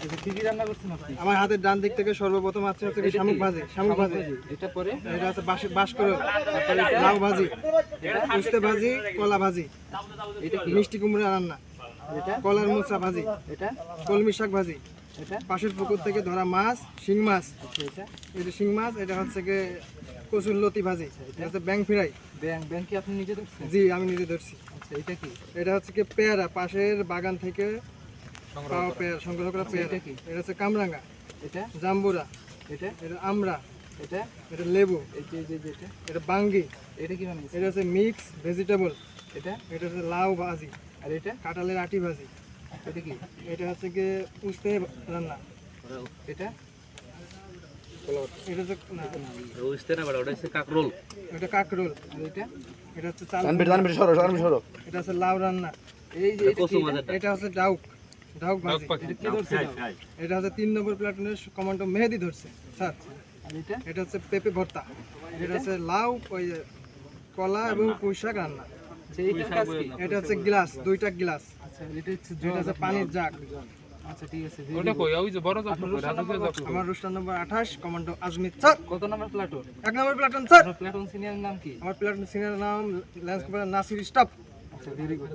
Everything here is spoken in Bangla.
এটা কি কি রান্না করছেন আপনি? আমার হাতের ডান দিক থেকে সর্বপ্রথম আছে হচ্ছে এটা কি? শামুক ভাজি, শামুক ভাজি। এটা পরে এটা আছে বাঁশকরল, তারপরে লাউ ভাজি, উস্তে ভাজি, কলা ভাজি, এটা কি? মিষ্টি কুমড়া রান্না, এটা কলার মোচা ভাজি, এটা কলমি শাক ভাজি, এটা পাশের পুকুর থেকে ধরা মাছ, শিং মাছ, আচ্ছা এটা এটা শিং মাছ, এটা হচ্ছে গিয়ে কচুর লতি ভাজি, এটা হচ্ছে ব্যাং ফ্রাই। ব্যাংক কি আপনি নিজে দেখছেন? জি, আমি নিজে ধরছি। আচ্ছা এটা কি? এটা হচ্ছে কি পেয়ারা, পাশের বাগান থেকে পাওয়া পেয়ারা, সংগ্রহ করা পেয়ারা। এটা কি? এটা হচ্ছে কামরাঙ্গা, এটা জাম্বুরা, এটা এটা আমড়া, এটা এটা লেবু, এই যে এটা এটা বাঙ্গি, এটা কি বানিয়েছে? এটা হচ্ছে মিক্স ভেজিটেবল, এটা এটা হচ্ছে লাউ ভাজি, আর এটা কাঁঠালের আটি ভাজি, এটা কি? এটা হচ্ছে কি উস্তে রান্না, এটা এটা হচ্ছে না, কাকরোল। এটা কাকরোল, আর এটা এটা হচ্ছে চাল, এটা হচ্ছে লাউ রান্না, এই যে এটা কি? এটা হচ্ছে ডাউক, ডাউক ভাজি, এটা কি ধরছে দাও? এটা হচ্ছে 3 নম্বর প্লাটুনের কমান্ডো মেহেদি ধরছে স্যার। আর এটা এটা হচ্ছে পেঁপে ভর্তা, এটা হচ্ছে লাউ, ওই যে কলা এবং পুঁই শাক রান্না। আচ্ছা এইটার কাজ কি? এটা হচ্ছে গ্লাস, 2টা গ্লাস, আচ্ছা এটা হচ্ছে এটা হচ্ছে পানির জাগ। আচ্ছা ঠিক আছে ওটা কই? ওই যে বড় জাফর কই? রাজু কে জাফর? আমার রুস্টার নম্বর 28, কমান্ডো আজমির স্যার। কত নাম্বার প্লাটুন? 1 নম্বর প্লাটুন স্যার। আপনার প্লাটুন সিনিয়র নাম কি? আমার প্লাটুন সিনিয়র নাম ল্যান্স কমান্ডার নাসির স্টাফ। আচ্ছা ভেরি গুড।